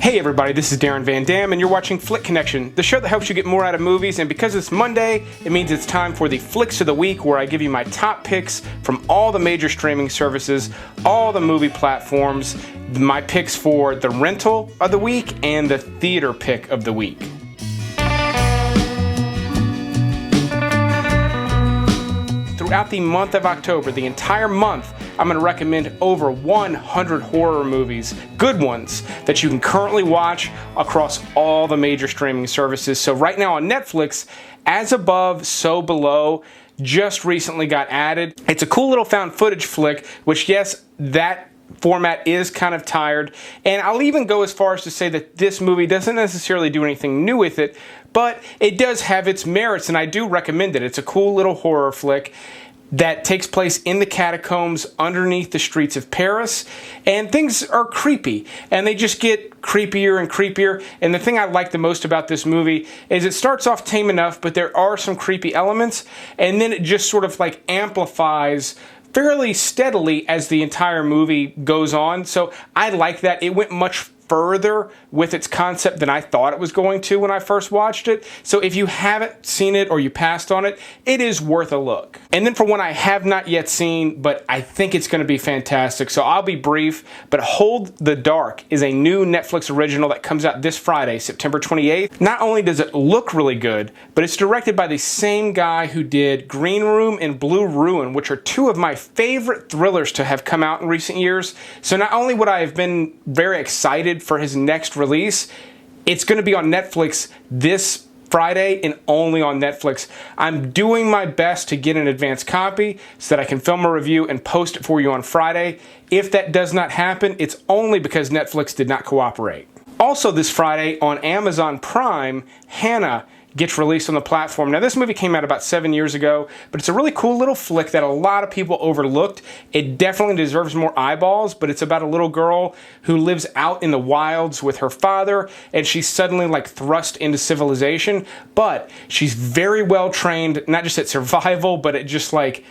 Hey everybody, this is Darren Van Dam and you're watching Flick Connection, the show that helps you get more out of movies, and because it's Monday, it means it's time for the Flicks of the Week, where I give you my top picks from all the major streaming services, all the movie platforms, my picks for the rental of the week and the theater pick of the week. Throughout the month of October, the entire month, I'm going to recommend over 100 horror movies, good ones, that you can currently watch across all the major streaming services. So right now on Netflix, As Above, So Below just recently got added. It's a cool little found footage flick, which yes, that format is kind of tired, and I'll even go as far as to say that this movie doesn't necessarily do anything new with it, but it does have its merits, and I do recommend it. It's a cool little horror flick that takes place in the catacombs underneath the streets of Paris, and things are creepy, and they just get creepier and creepier. And the thing I like the most about this movie is it starts off tame enough, but there are some creepy elements, and then it just sort of like amplifies fairly steadily as the entire movie goes on. So I like that. It went much further with its concept than I thought it was going to when I first watched it. So if you haven't seen it or you passed on it, it is worth a look. And then for one I have not yet seen, but I think it's going to be fantastic, so I'll be brief, but Hold the Dark is a new Netflix original that comes out this Friday, September 28th. Not only does it look really good, but it's directed by the same guy who did Green Room and Blue Ruin, which are two of my favorite thrillers to have come out in recent years. So not only would I have been very excited for his next release, it's going to be on Netflix this Friday and only on Netflix. I'm doing my best to get an advance copy so that I can film a review and post it for you on Friday. If that does not happen, it's only because Netflix did not cooperate. Also this Friday on Amazon Prime, Hannah gets released on the platform. Now this movie came out about 7 years ago, but it's a really cool little flick that a lot of people overlooked. It definitely deserves more eyeballs, but it's about a little girl who lives out in the wilds with her father, and she's suddenly like thrust into civilization, but she's very well trained, not just at survival, but at just like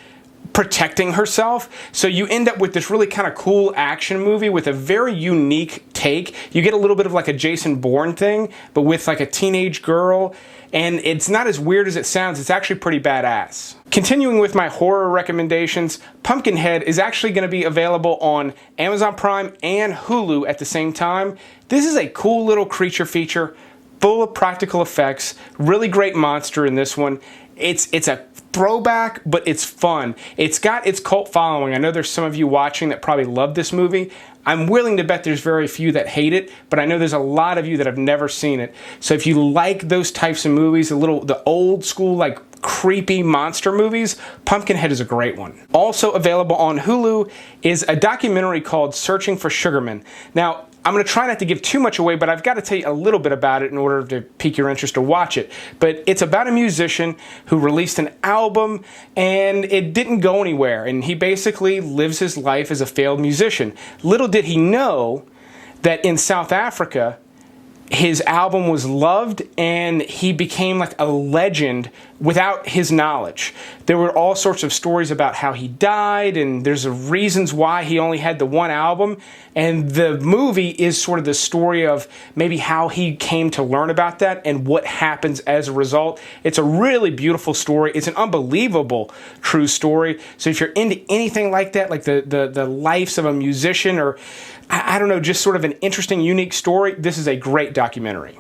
protecting herself. So you end up with this really kind of cool action movie with a very unique take. You get a little bit of like a Jason Bourne thing, but with like a teenage girl, and it's not as weird as it sounds. It's actually pretty badass. Continuing with my horror recommendations, Pumpkinhead is actually going to be available on Amazon Prime and Hulu at the same time. This is a cool little creature feature, full of practical effects, really great monster in this one. It's a throwback, but it's fun. It's got its cult following. I know there's some of you watching that probably love this movie. I'm willing to bet there's very few that hate it, but I know there's a lot of you that have never seen it. So if you like those types of movies, the old school, like creepy monster movies, Pumpkinhead is a great one. Also available on Hulu is a documentary called Searching for Sugarman. Now, I'm going to try not to give too much away, but I've got to tell you a little bit about it in order to pique your interest to watch it. But it's about a musician who released an album and it didn't go anywhere, and he basically lives his life as a failed musician. Little did he know that in South Africa, his album was loved and he became like a legend without his knowledge. There were all sorts of stories about how he died, and there's reasons why he only had the one album, and the movie is sort of the story of maybe how he came to learn about that and what happens as a result. It's a really beautiful story. It's an unbelievable true story. So if you're into anything like that, like the lives of a musician, or I don't know, just sort of an interesting, unique story, this is a great documentary.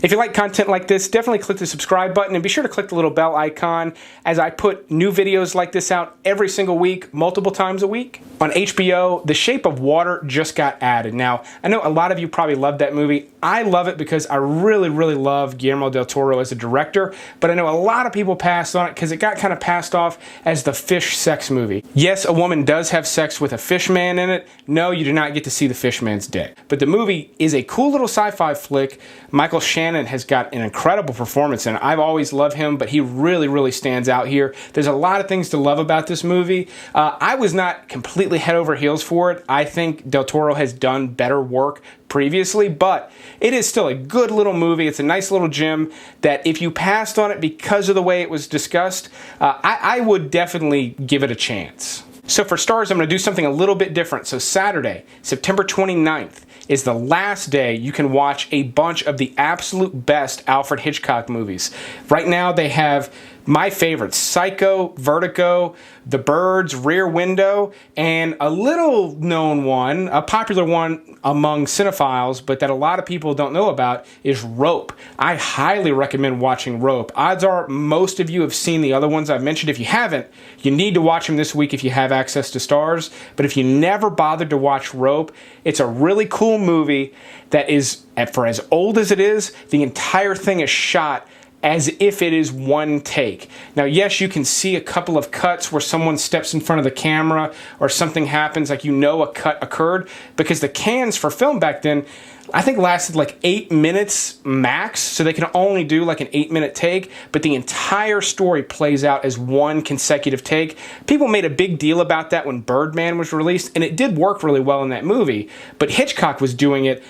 If you like content like this, definitely click the subscribe button and be sure to click the little bell icon as I put new videos like this out every single week, multiple times a week. On HBO, The Shape of Water just got added. Now, I know a lot of you probably love that movie. I love it because I really, really love Guillermo del Toro as a director, but I know a lot of people passed on it because it got kind of passed off as the fish sex movie. Yes, a woman does have sex with a fish man in it. No, you do not get to see the fish man's dick. But the movie is a cool little sci-fi flick. Michael Shannon has got an incredible performance, and I've always loved him, but he really, really stands out here. There's a lot of things to love about this movie. I was not completely head over heels for it. I think Del Toro has done better work previously, but it is still a good little movie. It's a nice little gem that if you passed on it because of the way it was discussed, I would definitely give it a chance. So for stars, I'm going to do something a little bit different. So Saturday, September 29th, is the last day you can watch a bunch of the absolute best Alfred Hitchcock movies. Right now they have my favorites: Psycho, Vertigo, The Birds, Rear Window, and a little known one, a popular one among cinephiles, but that a lot of people don't know about, is Rope. I highly recommend watching Rope. Odds are most of you have seen the other ones I've mentioned. If you haven't, you need to watch them this week if you have access to Starz. But if you never bothered to watch Rope, it's a really cool movie that is, for as old as it is, the entire thing is shot as if it is one take. Now, yes, you can see a couple of cuts where someone steps in front of the camera or something happens, like a cut occurred, because the cans for film back then, I think, lasted like 8 minutes max, so they can only do like an 8-minute take, but the entire story plays out as one consecutive take. People made a big deal about that when Birdman was released, and it did work really well in that movie, but Hitchcock was doing it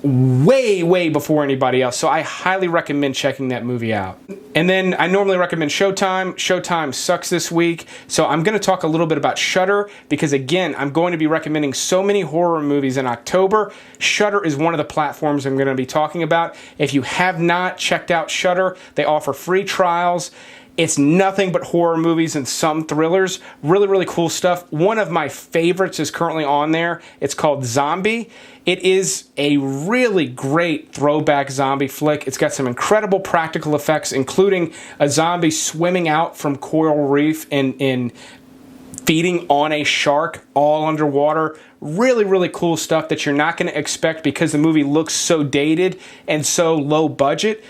way before anybody else, so I highly recommend checking that movie out. And then I normally recommend Showtime. Showtime sucks this week, so I'm going to talk a little bit about Shudder, because again, I'm going to be recommending so many horror movies in October. Shudder is one of the platforms I'm going to be talking about. If you have not checked out Shudder, they offer free trials. It's nothing but horror movies and some thrillers. Really cool stuff. One of my favorites is currently on there. It's called Zombie. It is a really great throwback zombie flick. It's got some incredible practical effects, including a zombie swimming out from coral reef and feeding on a shark all underwater. Really cool stuff that you're not going to expect because the movie looks so dated and so low budget.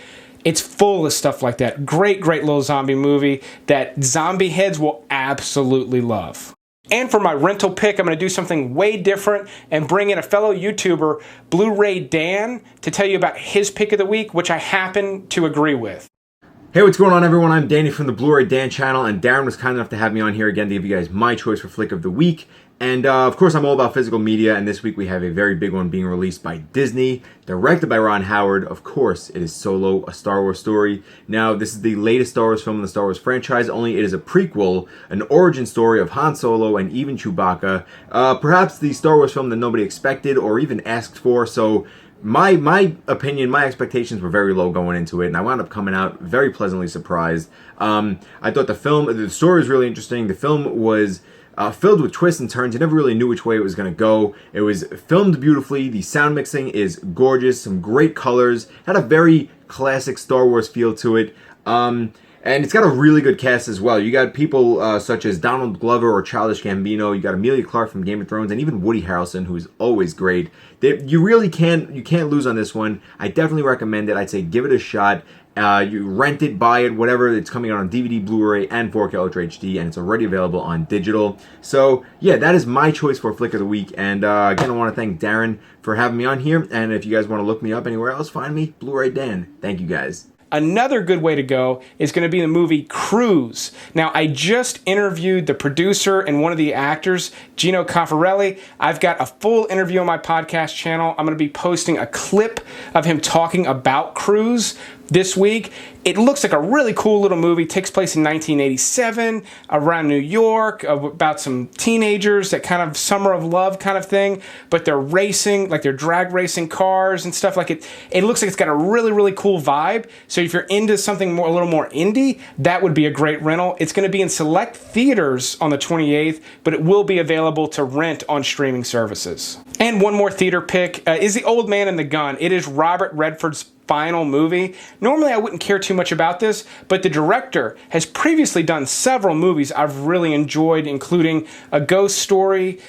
It's full of stuff like that. Great little zombie movie that zombie heads will absolutely love. And for my rental pick, I'm going to do something way different and bring in a fellow YouTuber, Blu-ray Dan, to tell you about his pick of the week, which I happen to agree with. Hey, what's going on, everyone? I'm Danny from the Blu-ray Dan channel, and Darren was kind enough to have me on here again to give you guys my choice for flick of the week. And of course, I'm all about physical media, and this week we have a very big one being released by Disney, directed by Ron Howard. Of course, it is Solo, a Star Wars story. Now, this is the latest Star Wars film in the Star Wars franchise, only it is a prequel, an origin story of Han Solo and even Chewbacca. Perhaps the Star Wars film that nobody expected or even asked for, so my opinion, my expectations were very low going into it, and I wound up coming out very pleasantly surprised. I thought the story was really interesting. The film was filled with twists and turns. You never really knew which way it was going to go. It was filmed beautifully. The sound mixing is gorgeous. Some great colors. Had a very classic Star Wars feel to it. And it's got a really good cast as well. You got people such as Donald Glover or Childish Gambino. You got Emilia Clarke from Game of Thrones, and even Woody Harrelson, who is always great. You can't lose on this one. I definitely recommend it. I'd say give it a shot. You rent it, buy it, whatever. It's coming out on DVD, Blu-ray, and 4K Ultra HD, and it's already available on digital. So yeah, that is my choice for Flick of the Week. And again, I want to thank Darren for having me on here. And if you guys want to look me up anywhere else, find me, Blu-ray Dan. Thank you guys. Another good way to go is going to be the movie Cruise. Now, I just interviewed the producer and one of the actors, Gino Caffarelli. I've got a full interview on my podcast channel. I'm going to be posting a clip of him talking about Cruise this week. It looks like a really cool little movie. It takes place in 1987 around New York, about some teenagers, that kind of summer of love kind of thing, but they're racing, like they're drag racing cars and stuff like it. It looks like it's got a really cool vibe. So if you're into something a little more indie, that would be a great rental. It's going to be in select theaters on the 28th, but it will be available to rent on streaming services. And one more theater pick is The Old Man and the Gun. It is Robert Redford's final movie. Normally I wouldn't care too much about this, but the director has previously done several movies I've really enjoyed, including A Ghost Story,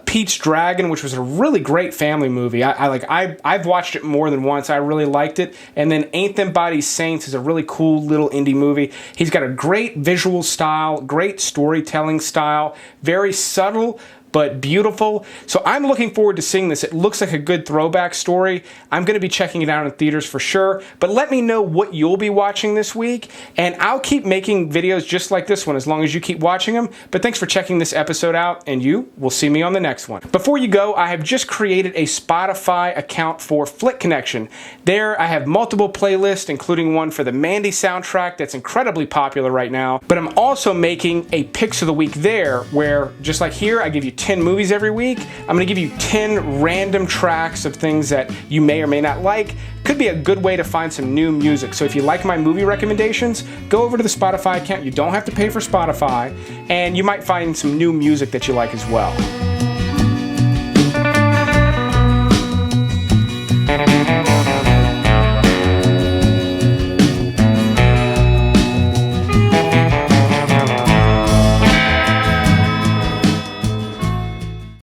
Pete's Dragon, which was a really great family movie. I've watched it more than once. I really liked it. And then Ain't Them Bodies Saints is a really cool little indie movie. He's got a great visual style, great storytelling style, very subtle but beautiful. So I'm looking forward to seeing this. It looks like a good throwback story. I'm going to be checking it out in theaters for sure. But let me know what you'll be watching this week, and I'll keep making videos just like this one as long as you keep watching them. But thanks for checking this episode out, and you will see me on the next one. Before you go, I have just created a Spotify account for Flick Connection. There I have multiple playlists, including one for the Mandy soundtrack that's incredibly popular right now. But I'm also making a Picks of the Week there, where just like here, I give you 10 movies every week. I'm going to give you 10 random tracks of things that you may or may not like. Could be a good way to find some new music. So if you like my movie recommendations, go over to the Spotify account. You don't have to pay for Spotify, and you might find some new music that you like as well.